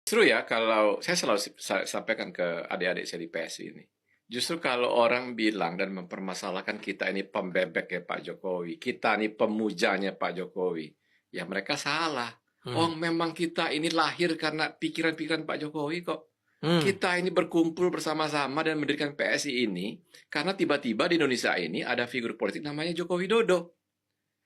Justru ya, kalau saya selalu sampaikan ke adik-adik saya di PSI ini, justru kalau orang bilang dan mempermasalahkan kita ini pembebek ya Pak Jokowi, kita ini pemujanya Pak Jokowi, ya mereka salah. Oh, Hmm. memang kita ini lahir karena pikiran-pikiran Pak Jokowi kok. Hmm. Kita ini berkumpul bersama-sama dan mendirikan PSI ini karena tiba-tiba di Indonesia ini ada figur politik namanya Joko Widodo.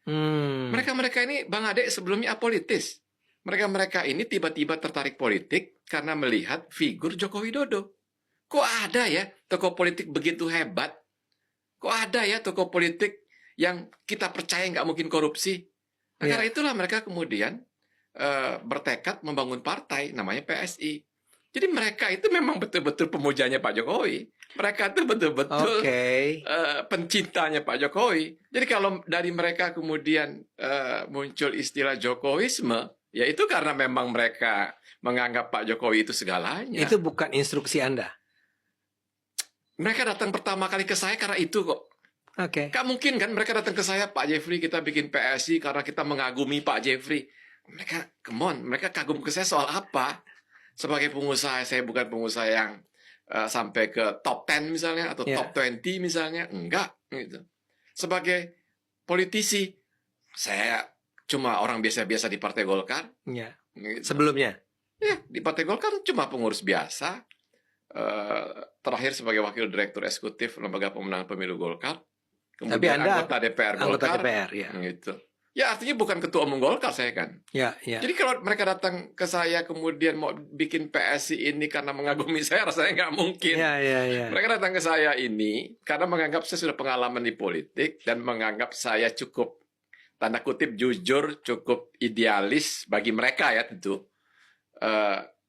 Hmm. Mereka-mereka ini, Bang Ade, sebelumnya apolitis. Mereka-mereka ini tiba-tiba tertarik politik karena melihat figur Joko Widodo. Kok ada ya tokoh politik begitu hebat? Kok ada ya tokoh politik yang kita percaya nggak mungkin korupsi? Nah, karena Ya, itulah mereka kemudian bertekad membangun partai namanya PSI. Jadi mereka itu memang betul-betul pemujanya Pak Jokowi. Mereka itu betul-betul oke. pencintanya Pak Jokowi. Jadi kalau dari mereka kemudian muncul istilah Jokowisme, ya itu karena memang mereka menganggap Pak Jokowi itu segalanya. Itu bukan instruksi Anda. Mereka datang pertama kali ke saya karena itu kok. Oke. Gak mungkin kan mereka datang ke saya, Pak Jeffrey, kita bikin PSI karena kita mengagumi Pak Jeffrey. Mereka, come on, mereka kagum ke saya soal apa? Sebagai pengusaha, saya bukan pengusaha yang sampai ke top 10 misalnya, atau Ya. top 20 misalnya. Enggak, gitu. Sebagai politisi, saya cuma orang biasa-biasa di Partai Golkar. Ya. Gitu. Sebelumnya. Ya, di Partai Golkar cuma pengurus biasa. Terakhir sebagai wakil direktur eksekutif lembaga pemenangan pemilu Golkar. Tapi Kemudian Anda anggota DPR anggota Golkar. DPR, ya. Gitu. Ya artinya bukan ketua umum Golkar saya kan. Ya, ya. Jadi kalau mereka datang ke saya kemudian mau bikin PSI ini karena mengagumi saya, rasanya nggak mungkin. Ya, ya, ya. Mereka datang ke saya ini karena menganggap saya sudah pengalaman di politik dan menganggap saya cukup, tanda kutip, jujur, cukup idealis bagi mereka ya tentu.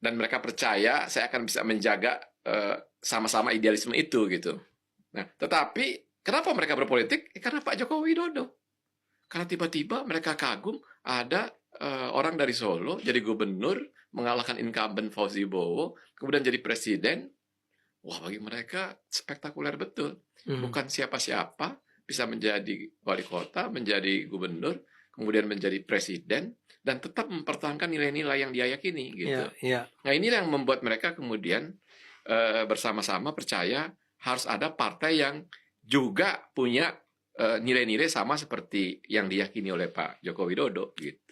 Dan mereka percaya saya akan bisa menjaga sama-sama idealisme itu gitu. Nah, tetapi kenapa mereka berpolitik? Karena Pak Joko Widodo. Karena tiba-tiba mereka kagum ada orang dari Solo jadi gubernur, mengalahkan incumbent Fauzi Bowo, kemudian jadi presiden. Wah, bagi mereka spektakuler betul. Bukan siapa-siapa bisa menjadi wali kota, menjadi gubernur, kemudian menjadi presiden, dan tetap mempertahankan nilai-nilai yang dia yakini. Gitu. Ya, ya. Nah, ini yang membuat mereka kemudian bersama-sama percaya harus ada partai yang juga punya nilai-nilai sama seperti yang diyakini oleh Pak Joko Widodo gitu.